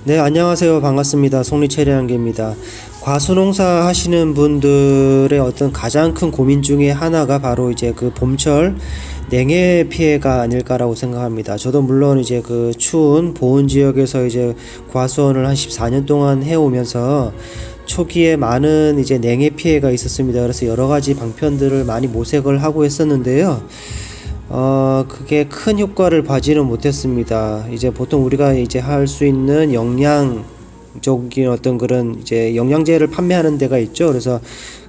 네, 안녕하세요. 반갑습니다. 송리체리한개입니다. 과수농사 하시는 분들의 어떤 가장 큰 고민 중에 하나가 바로 이제 그 봄철 냉해 피해가 아닐까라고 생각합니다. 저도 물론 이제 그 추운 보온 지역에서 이제 과수원을 한 14년 동안 해오면서 초기에 많은 이제 냉해 피해가 있었습니다. 그래서 여러 가지 방편들을 많이 모색을 하고 했었는데요. 그게 큰 효과를 봐지는 못했습니다. 이제 보통 우리가 이제 할 수 있는 영양적인 어떤 그런 이제 영양제를 판매하는 데가 있죠. 그래서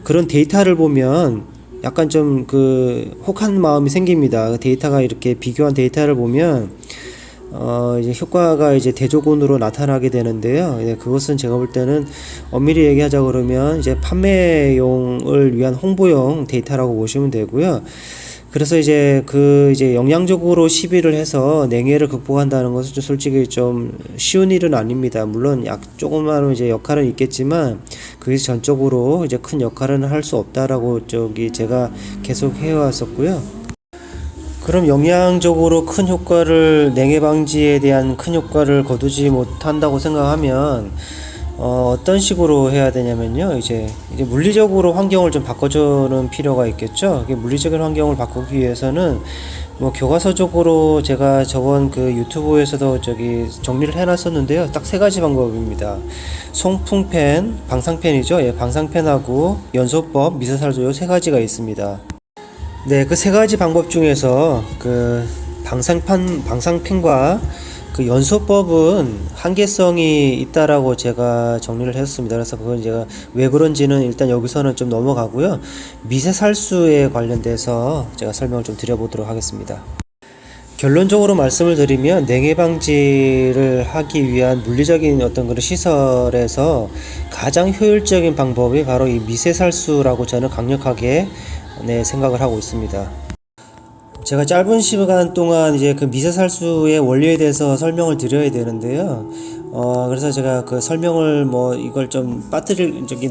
그런 데이터를 보면 약간 좀 그 혹한 마음이 생깁니다. 그 데이터가 이렇게 비교한 데이터를 보면 이제 효과가 이제 대조군으로 나타나게 되는데요. 그것은 제가 볼 때는 엄밀히 얘기하자 그러면 이제 판매용을 위한 홍보용 데이터라고 보시면 되고요. 그래서 이제 이제 영양적으로 시비를 해서 냉해를 극복한다는 것은 좀 솔직히 좀 쉬운 일은 아닙니다. 물론 조금만 이제 역할은 있겠지만 그게 전적으로 이제 큰 역할은 할 수 없다라고 제가 계속 해왔었고요. 그럼 영양적으로 큰 효과를 냉해 방지에 대한 큰 효과를 거두지 못한다고 생각하면 어떤 식으로 해야 되냐면요. 이제 물리적으로 환경을 좀 바꿔주는 필요가 있겠죠. 물리적인 환경을 바꾸기 위해서는 뭐 교과서적으로 제가 저번 그 유튜브에서도 정리를 해놨었는데요. 딱 세 가지 방법입니다. 송풍팬, 방상팬이죠. 예, 방상팬하고 연소법, 미세살도 요 세 가지가 있습니다. 네, 그 세 가지 방법 중에서 그 방상팬과 그 연소법은 한계성이 있다라고 제가 정리를 했습니다. 그래서 그건 제가 왜 그런지는 일단 여기서는 좀 넘어가고요. 미세살수에 관련돼서 제가 설명을 좀 드려보도록 하겠습니다. 결론적으로 말씀을 드리면 냉해 방지를 하기 위한 물리적인 어떤 그런 시설에서 가장 효율적인 방법이 바로 이 미세살수라고 저는 강력하게 생각을 하고 있습니다. 제가 짧은 시간 동안 이제 그 미세살수의 원리에 대해서 설명을 드려야 되는데요. 그래서 제가 그 설명을 뭐 이걸 좀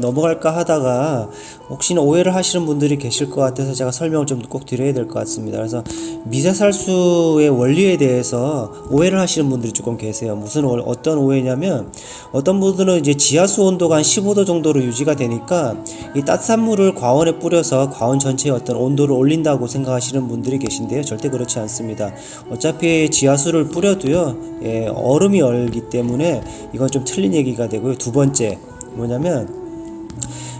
넘어갈까 하다가 혹시나 오해를 하시는 분들이 계실 것 같아서 제가 설명을 좀 꼭 드려야 될 것 같습니다. 그래서 미세살수의 원리에 대해서 오해를 하시는 분들이 조금 계세요. 어떤 오해냐면 어떤 분들은 이제 지하수 온도가 한 15도 정도로 유지가 되니까 이 따뜻한 물을 과원에 뿌려서 과원 전체의 어떤 온도를 올린다고 생각하시는 분들이 계신데요. 절대 그렇지 않습니다. 어차피 지하수를 뿌려도요, 얼음이 얼기 때문에 이건 좀 틀린 얘기가 되고요. 두 번째 뭐냐면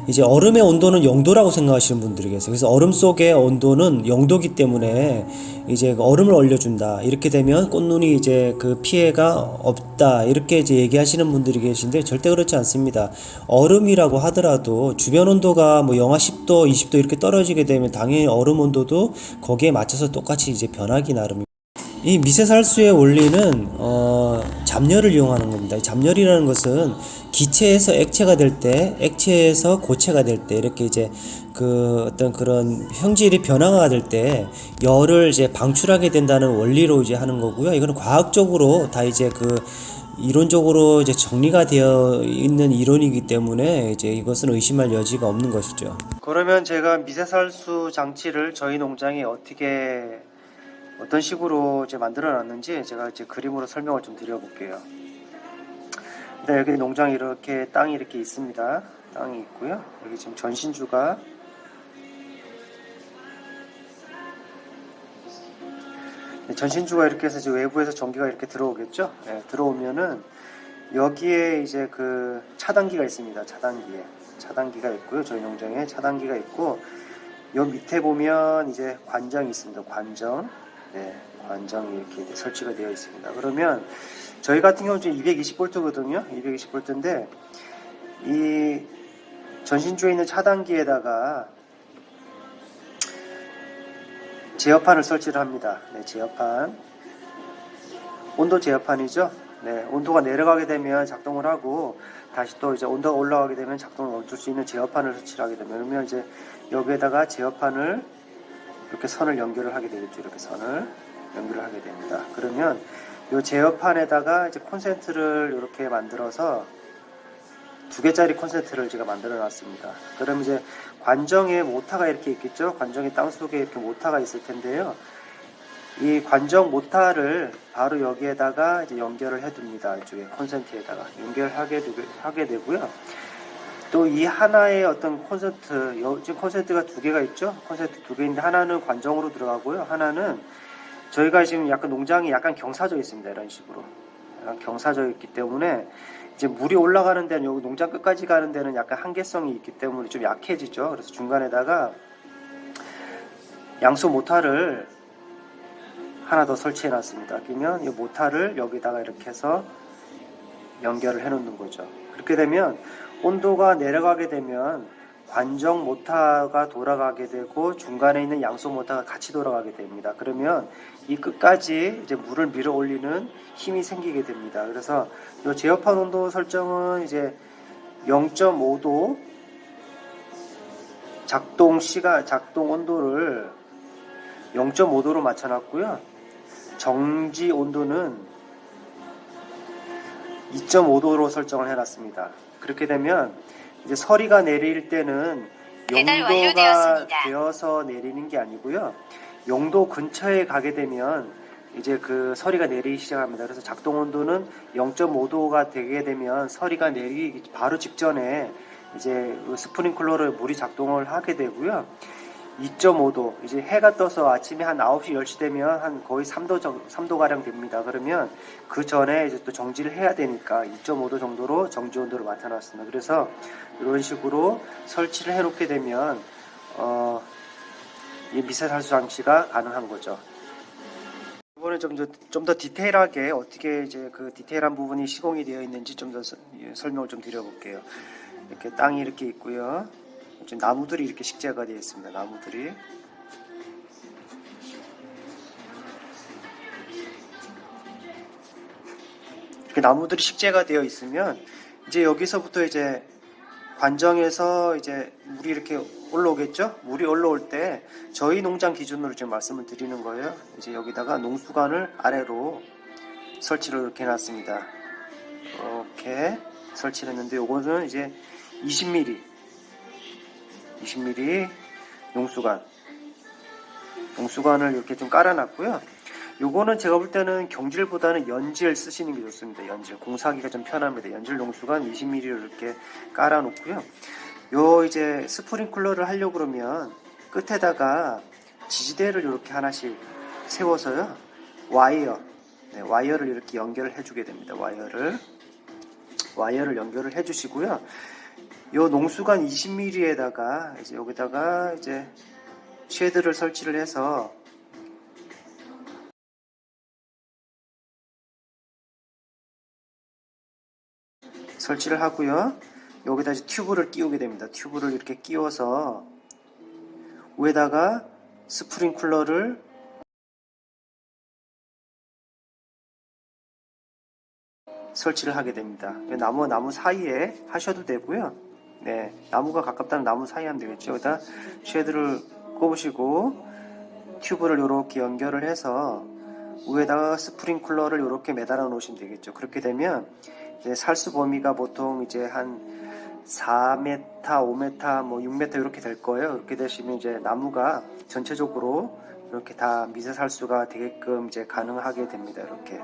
이제 얼음의 온도는 0도라고 생각하시는 분들이 계세요. 그래서 얼음 속의 온도는 0도기 때문에 이제 얼음을 얼려준다. 이렇게 되면 꽃눈이 이제 그 피해가 없다. 이렇게 이제 얘기하시는 분들이 계신데 절대 그렇지 않습니다. 얼음이라고 하더라도 주변 온도가 뭐 영하 10도, 20도 이렇게 떨어지게 되면 당연히 얼음 온도도 거기에 맞춰서 똑같이 이제 변하기 나름입니다. 이 미세살수의 원리는 잡열을 이용하는 겁니다. 잡열이라는 것은 기체에서 액체가 될 때, 액체에서 고체가 될 때, 이렇게 이제 그 어떤 그런 형질이 변화가 될 때 열을 이제 방출하게 된다는 원리로 이제 하는 거고요. 이거는 과학적으로 다 이제 그 이론적으로 이제 정리가 되어 있는 이론이기 때문에 이제 이것은 의심할 여지가 없는 것이죠. 그러면 제가 미세살수 장치를 저희 농장에 어떤 식으로 이제 만들어 놨는지 제가 이제 그림으로 설명을 좀 드려볼게요. 네, 여기 농장이 땅이 이렇게 있습니다. 땅이 있고요. 여기 지금 전신주가 이렇게 해서 이제 외부에서 전기가 이렇게 들어오겠죠. 네, 들어오면은 여기에 이제 그 차단기가 있습니다. 차단기가 있고요. 저희 농장에 차단기가 있고 요 밑에 보면 이제 관정이 있습니다. 네, 관정이 이렇게 설치가 되어 있습니다. 그러면 저희 같은 경우는 지금 220V거든요. 220V인데 이 전신주에 있는 차단기에다가 제어판을 설치를 합니다. 네, 제어판. 온도 제어판이죠. 네, 온도가 내려가게 되면 작동을 하고 다시 또 이제 온도가 올라가게 되면 작동을 멈출 수 있는 제어판을 설치를 하게 되면 그러면 이제 여기에다가 제어판을 이렇게 선을 연결을 하게 되겠죠. 이렇게 선을 연결을 하게 됩니다. 그러면 이 제어판에다가 이제 콘센트를 이렇게 만들어서 2개짜리 콘센트를 제가 만들어 놨습니다. 그럼 이제 관정에 모터가 이렇게 있겠죠. 관정의 땅속에 이렇게 모터가 있을 텐데요. 이 관정 모타를 바로 여기에다가 이제 연결을 해둡니다. 이쪽에 콘센트에다가 하게 되고요. 또 이 하나의 어떤 콘센트, 지금 콘센트가 두 개가 있죠? 콘센트 두 개인데 하나는 관정으로 들어가고요. 하나는 저희가 지금 약간 농장이 약간 경사져 있습니다. 이런 식으로. 약간 경사져 있기 때문에 이제 물이 올라가는 데는 여기 농장 끝까지 가는 데는 약간 한계성이 있기 때문에 좀 약해지죠. 그래서 중간에다가 양수 모타를 하나 더 설치해 놨습니다. 그러면 이 모타를 여기다가 이렇게 해서 연결을 해 놓는 거죠. 그렇게 되면 온도가 내려가게 되면 관정 모타가 돌아가게 되고 중간에 있는 양소 모타가 같이 돌아가게 됩니다. 그러면 이 끝까지 이제 물을 밀어 올리는 힘이 생기게 됩니다. 그래서 이 제어판 온도 설정은 이제 0.5도 작동 온도를 0.5도로 맞춰놨고요. 정지 온도는 2.5도로 설정을 해놨습니다. 그렇게 되면 이제 서리가 내릴 때는 용도가 되어서 내리는 게 아니고요. 용도 근처에 가게 되면 이제 그 서리가 내리기 시작합니다. 그래서 작동 온도는 0.5도가 되게 되면 서리가 내리기 바로 직전에 이제 스프링클러를 물이 작동을 하게 되고요. 2.5도, 이제 해가 떠서 아침에 한 9시, 10시 되면 한 거의 3도 가량 됩니다. 그러면 그 전에 이제 또 정지를 해야 되니까 2.5도 정도로 정지 온도를 맡아놨습니다. 그래서 이런 식으로 설치를 해 놓게 되면, 이 미세살수 장치가 가능한 거죠. 이번에 좀 더 디테일하게 어떻게 이제 그 디테일한 부분이 시공이 되어 있는지 좀 더 설명을 좀 드려볼게요. 이렇게 땅이 이렇게 있고요. 지금 나무들이 이렇게 식재가 되어 있습니다. 나무들이. 이렇게 나무들이 식재가 되어 있으면 이제 여기서부터 이제 관정에서 이제 물이 이렇게 올라오겠죠? 물이 올라올 때 저희 농장 기준으로 지금 말씀을 드리는 거예요. 이제 여기다가 농수관을 아래로 설치를 이렇게 해놨습니다. 이렇게 설치를 했는데 요거는 이제 20mm 농수관을 이렇게 좀 깔아놨고요. 요거는 제가 볼 때는 경질보다는 연질 쓰시는 게 좋습니다. 연질 공사하기가 좀 편합니다. 연질 농수관 20mm를 이렇게 깔아놓고요. 요 이제 스프링클러를 하려고 그러면 끝에다가 지지대를 이렇게 하나씩 세워서요. 와이어를 이렇게 연결을 해주게 됩니다. 와이어를 연결을 해주시고요. 요 농수관 20mm에다가 이제 여기다가 이제 쉐드를 설치를 해서 설치를 하고요. 여기다 이제 튜브를 끼우게 됩니다. 튜브를 이렇게 끼워서 위에다가 스프링클러를 설치를 하게 됩니다. 나무 사이에 하셔도 되고요. 네, 나무가 가깝다는 나무 사이에 하면 되겠죠. 여기다 쉐드를 꼽으시고 튜브를 이렇게 연결을 해서 위에다가 스프링클러를 이렇게 매달아 놓으시면 되겠죠. 그렇게 되면 이제 살수 범위가 보통 이제 한 4m, 5m, 뭐 6m 이렇게 될 거예요. 이렇게 되시면 이제 나무가 전체적으로 이렇게 다 미세 살수가 되게끔 이제 가능하게 됩니다. 이렇게.